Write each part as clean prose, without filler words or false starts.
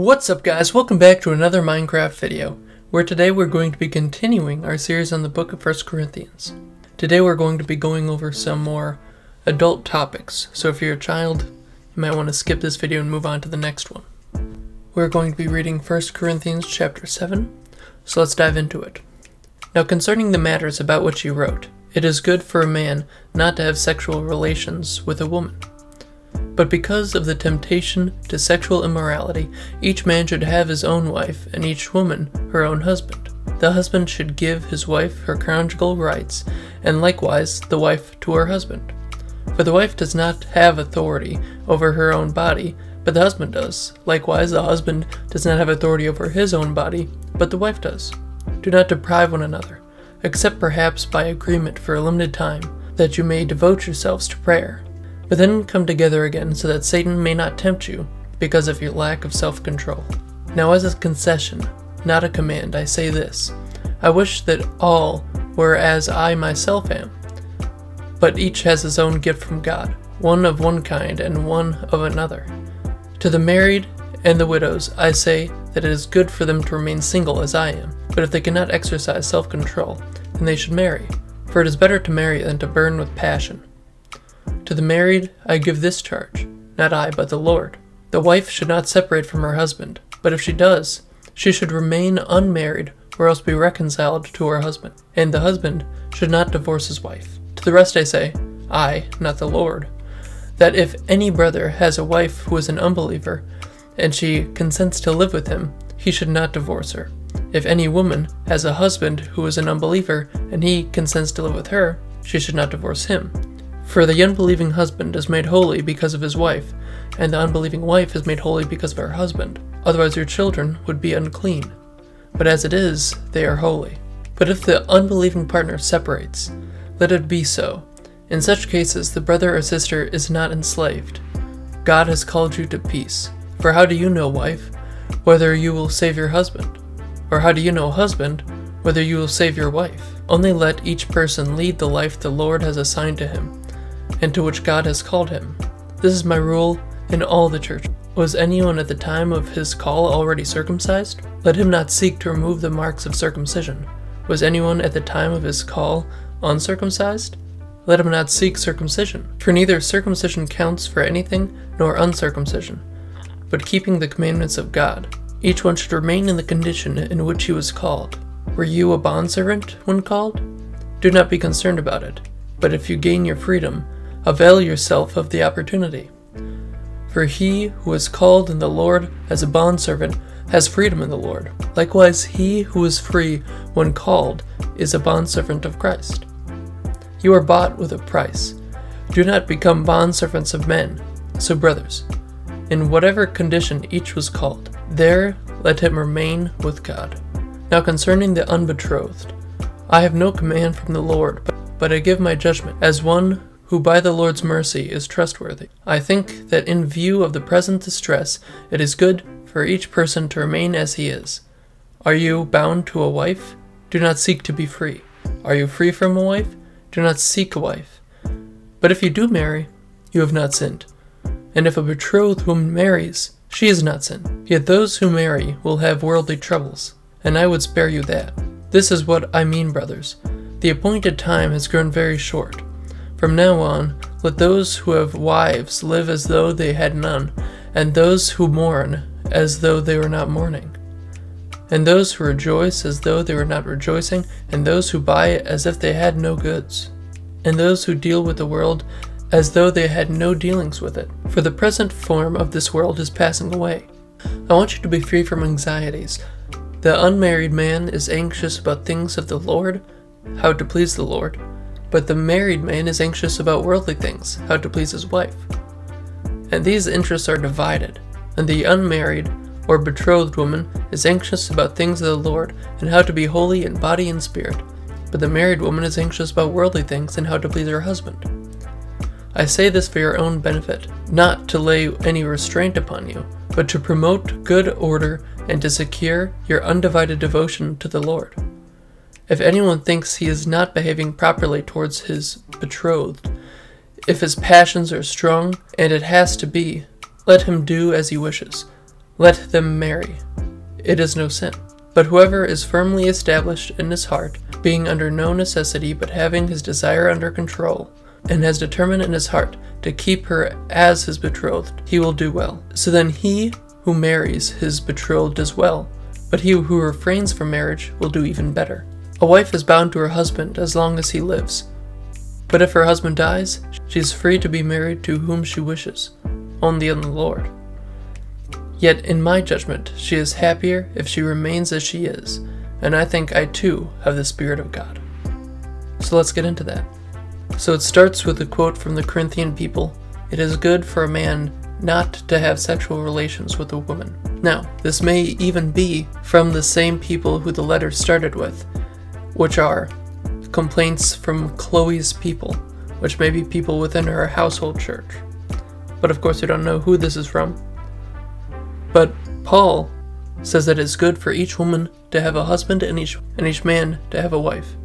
What's up guys, welcome back to another Minecraft video, where today we're going to be continuing our series on the book of 1 Corinthians. Today we're going to be going over some more adult topics, so if you're a child, you might want to skip this video and move on to the next one. We're going to be reading 1 Corinthians chapter 7, so let's dive into it. Now concerning the matters about which you wrote, it is good for a man not to have sexual relations with a woman. But because of the temptation to sexual immorality, each man should have his own wife, and each woman her own husband. The husband should give his wife her conjugal rights, and likewise the wife to her husband. For the wife does not have authority over her own body, but the husband does. Likewise the husband does not have authority over his own body, but the wife does. Do not deprive one another, except perhaps by agreement for a limited time, that you may devote yourselves to prayer. But then come together again so that Satan may not tempt you because of your lack of self-control. Now as a concession, not a command, I say this. I wish that all were as I myself am, but each has his own gift from God, one of one kind and one of another. To the married and the widows I say that it is good for them to remain single as I am, but if they cannot exercise self-control, then they should marry, for it is better to marry than to burn with passion. To the married I give this charge, not I, but the Lord. The wife should not separate from her husband, but if she does, she should remain unmarried or else be reconciled to her husband. And the husband should not divorce his wife. To the rest I say, I, not the Lord, that if any brother has a wife who is an unbeliever, and she consents to live with him, he should not divorce her. If any woman has a husband who is an unbeliever, and he consents to live with her, she should not divorce him. For the unbelieving husband is made holy because of his wife, and the unbelieving wife is made holy because of her husband. Otherwise your children would be unclean, but as it is, they are holy. But if the unbelieving partner separates, let it be so. In such cases the brother or sister is not enslaved. God has called you to peace. For how do you know, wife, whether you will save your husband? Or how do you know, husband, whether you will save your wife? Only let each person lead the life the Lord has assigned to him, and to which God has called him. This is my rule in all the church. Was anyone at the time of his call already circumcised? Let him not seek to remove the marks of circumcision. Was anyone at the time of his call uncircumcised? Let him not seek circumcision. For neither circumcision counts for anything, nor uncircumcision, but keeping the commandments of God. Each one should remain in the condition in which he was called. Were you a bondservant when called? Do not be concerned about it, but if you gain your freedom, avail yourself of the opportunity. For he who is called in the Lord as a bondservant has freedom in the Lord. Likewise, he who is free when called is a bondservant of Christ. You are bought with a price. Do not become bondservants of men. So brothers, in whatever condition each was called, there let him remain with God. Now concerning the unbetrothed, I have no command from the Lord, but I give my judgment as one who by the Lord's mercy is trustworthy. I think that in view of the present distress, it is good for each person to remain as he is. Are you bound to a wife? Do not seek to be free. Are you free from a wife? Do not seek a wife. But if you do marry, you have not sinned. And if a betrothed woman marries, she has not sinned. Yet those who marry will have worldly troubles, and I would spare you that. This is what I mean, brothers. The appointed time has grown very short. From now on, let those who have wives live as though they had none, and those who mourn as though they were not mourning, and those who rejoice as though they were not rejoicing, and those who buy as if they had no goods, and those who deal with the world as though they had no dealings with it. For the present form of this world is passing away. I want you to be free from anxieties. The unmarried man is anxious about things of the Lord, how to please the Lord. But the married man is anxious about worldly things, how to please his wife. And these interests are divided, and the unmarried or betrothed woman is anxious about things of the Lord, and how to be holy in body and spirit. But the married woman is anxious about worldly things, and how to please her husband. I say this for your own benefit, not to lay any restraint upon you, but to promote good order and to secure your undivided devotion to the Lord. If anyone thinks he is not behaving properly towards his betrothed, if his passions are strong, and it has to be, let him do as he wishes. let them marry. It is no sin. But whoever is firmly established in his heart, being under no necessity but having his desire under control, and has determined in his heart to keep her as his betrothed, he will do well. So then he who marries his betrothed does well, but he who refrains from marriage will do even better. A wife is bound to her husband as long as he lives, but if her husband dies, she is free to be married to whom she wishes, only in the Lord. Yet in my judgment, she is happier if she remains as she is, and I think I too have the Spirit of God. So let's get into that. So it starts with a quote from the Corinthian people, "It is good for a man not to have sexual relations with a woman." Now, this may even be from the same people who the letter started with, which are complaints from Chloe's people, which may be people within her household church. But of course we don't know who this is from. But Paul says that it's good for each woman to have a husband and each man to have a wife,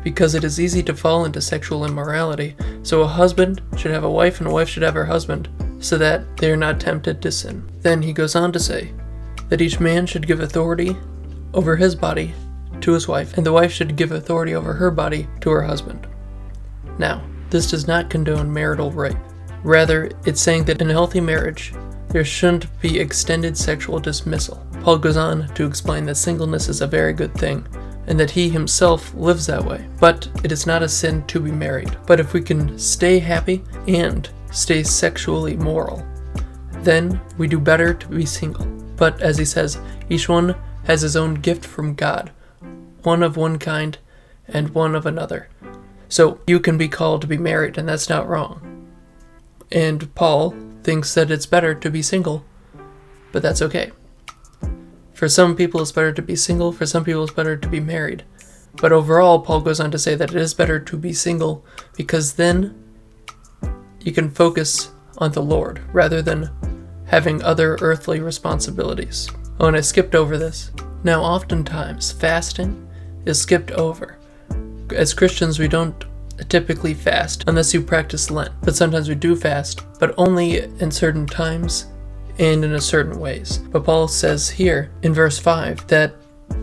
because it is easy to fall into sexual immorality. So a husband should have a wife and a wife should have her husband, so that they are not tempted to sin. Then he goes on to say that each man should give authority over his body to his wife, and the wife should give authority over her body to her husband. Now, this does not condone marital rape. Rather, it's saying that in a healthy marriage, there shouldn't be extended sexual dismissal. Paul goes on to explain that singleness is a very good thing, and that he himself lives that way. But it is not a sin to be married. But if we can stay happy and stay sexually moral, then we do better to be single. But as he says, each one has his own gift from God, one of one kind and one of another. So you can be called to be married, and that's not wrong. And Paul thinks that it's better to be single, but that's okay. For some people it's better to be single, for some people it's better to be married. But overall, Paul goes on to say that it is better to be single, because then you can focus on the Lord rather than having other earthly responsibilities. Oh, and I skipped over this. Now, oftentimes, fasting is skipped over. As Christians, we don't typically fast unless you practice Lent, but sometimes we do fast, but only in certain times and in a certain ways. But Paul says here in verse 5 that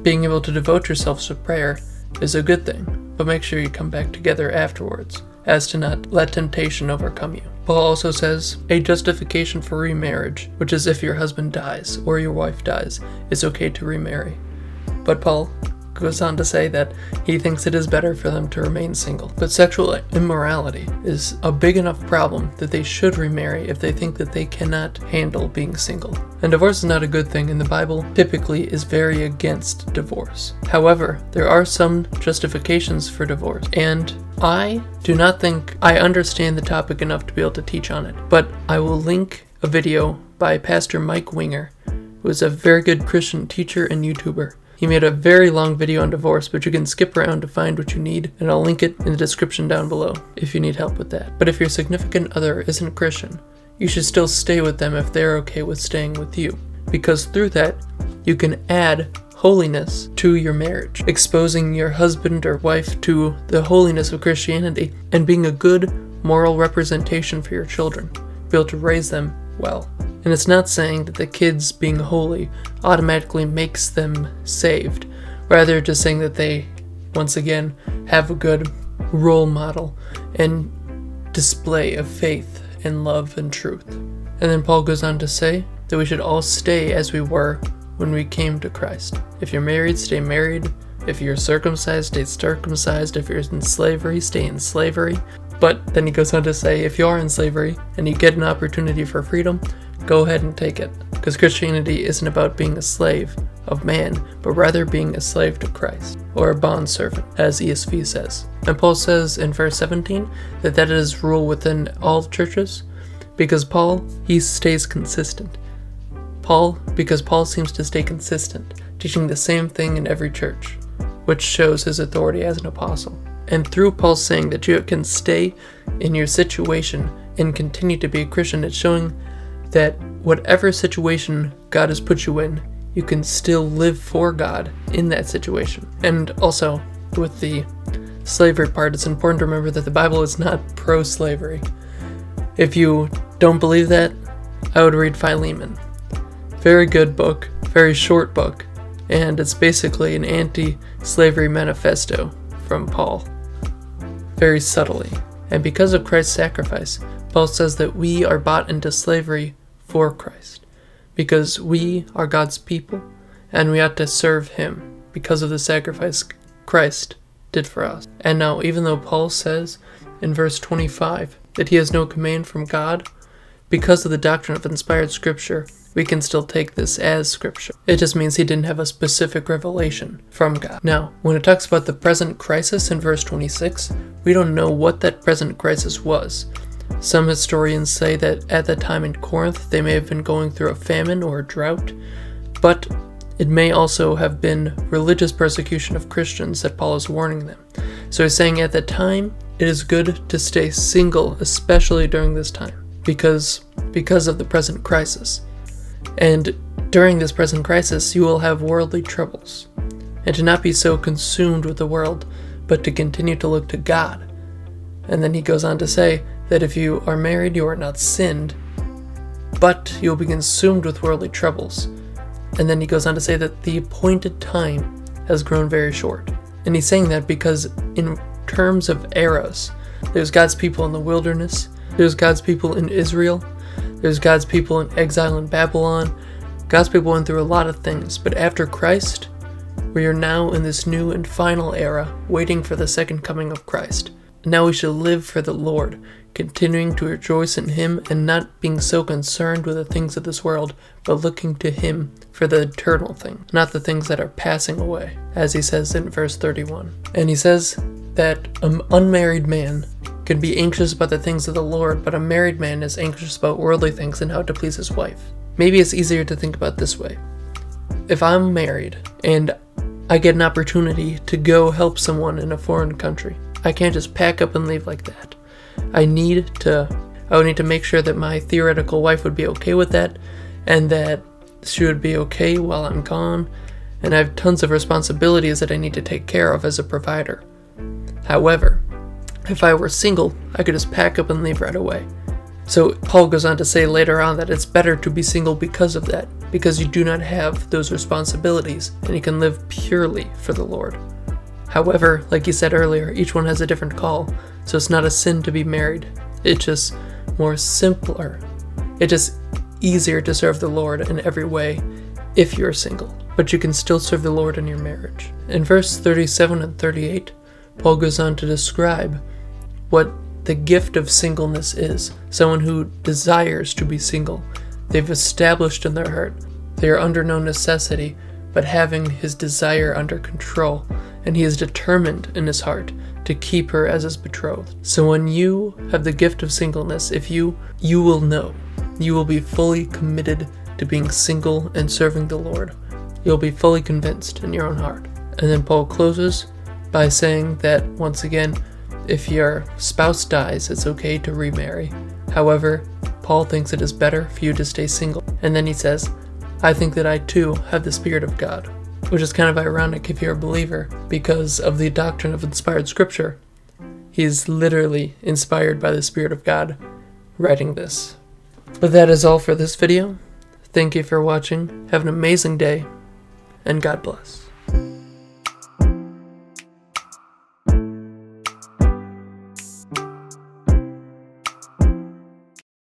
being able to devote yourselves to prayer is a good thing, but make sure you come back together afterwards, as to not let temptation overcome you. Paul also says a justification for remarriage, which is if your husband dies or your wife dies, it's okay to remarry. But Paul goes on to say that he thinks it is better for them to remain single. But sexual immorality is a big enough problem that they should remarry if they think that they cannot handle being single. And divorce is not a good thing, and the Bible typically is very against divorce. However, there are some justifications for divorce, and I do not think I understand the topic enough to be able to teach on it, but I will link a video by Pastor Mike Winger, who is a very good Christian teacher and YouTuber. He made a very long video on divorce, but you can skip around to find what you need, and I'll link it in the description down below if you need help with that. But if your significant other isn't Christian, you should still stay with them if they're okay with staying with you, because through that, you can add holiness to your marriage, exposing your husband or wife to the holiness of Christianity, and being a good moral representation for your children, be able to raise them well. And it's not saying that the kids being holy automatically makes them saved. Rather, just saying that they, once again, have a good role model and display of faith and love and truth. And then Paul goes on to say that we should all stay as we were when we came to Christ. If you're married, stay married. If you're circumcised, stay circumcised. If you're in slavery, stay in slavery. But then he goes on to say, if you are in slavery and you get an opportunity for freedom, go ahead and take it. Because Christianity isn't about being a slave of man, but rather being a slave to Christ, or a bondservant, as ESV says. And Paul says in verse 17 that that is rule within all churches, because Paul, he stays consistent. Because Paul seems to stay consistent, teaching the same thing in every church, which shows his authority as an apostle. And through Paul saying that you can stay in your situation and continue to be a Christian, it's showing that whatever situation God has put you in, you can still live for God in that situation. And also, with the slavery part, it's important to remember that the Bible is not pro-slavery. If you don't believe that, I would read Philemon. Very good book, very short book, and it's basically an anti-slavery manifesto from Paul, very subtly. And because of Christ's sacrifice, Paul says that we are bought into slavery for Christ, because we are God's people, and we ought to serve Him because of the sacrifice Christ did for us. And now, even though Paul says in verse 25 that he has no command from God, because of the doctrine of inspired Scripture, we can still take this as Scripture. It just means he didn't have a specific revelation from God. Now, when it talks about the present crisis in verse 26, we don't know what that present crisis was. Some historians say that at the time in Corinth, they may have been going through a famine or a drought, but it may also have been religious persecution of Christians that Paul is warning them. So he's saying at the time, it is good to stay single, especially during this time, because of the present crisis. And during this present crisis, you will have worldly troubles, and to not be so consumed with the world, but to continue to look to God. And then he goes on to say that if you are married, you are not sinned, but you will be consumed with worldly troubles. And then he goes on to say that the appointed time has grown very short. And he's saying that because in terms of eras, there's God's people in the wilderness, there's God's people in Israel, there's God's people in exile in Babylon. God's people went through a lot of things, but after Christ, we are now in this new and final era, waiting for the second coming of Christ. Now we should live for the Lord, continuing to rejoice in Him and not being so concerned with the things of this world, but looking to Him for the eternal thing, not the things that are passing away, as he says in verse 31. And he says that an unmarried man can be anxious about the things of the Lord, but a married man is anxious about worldly things and how to please his wife. Maybe it's easier to think about this way. If I'm married and I get an opportunity to go help someone in a foreign country, I can't just pack up and leave like that. I would need to make sure that my theoretical wife would be okay with that, and that she would be okay while I'm gone, and I have tons of responsibilities that I need to take care of as a provider. However, if I were single, I could just pack up and leave right away. So Paul goes on to say later on that it's better to be single because of that, because you do not have those responsibilities, and you can live purely for the Lord. However, like he said earlier, each one has a different call, so it's not a sin to be married. It's just more simpler. It's just easier to serve the Lord in every way if you're single, but you can still serve the Lord in your marriage. In verse 37 and 38, Paul goes on to describe what the gift of singleness is. Someone who desires to be single. They've established in their heart they are under no necessity, but having his desire under control, and he is determined in his heart to keep her as his betrothed. So when you have the gift of singleness, if you will know, you will be fully committed to being single and serving the Lord. You'll be fully convinced in your own heart. And then Paul closes by saying that, once again, if your spouse dies, it's okay to remarry. However, Paul thinks it is better for you to stay single. And then he says, I think that I too have the Spirit of God, which is kind of ironic if you're a believer, because of the doctrine of inspired Scripture. He is literally inspired by the Spirit of God writing this. But that is all for this video. Thank you for watching. Have an amazing day, and God bless.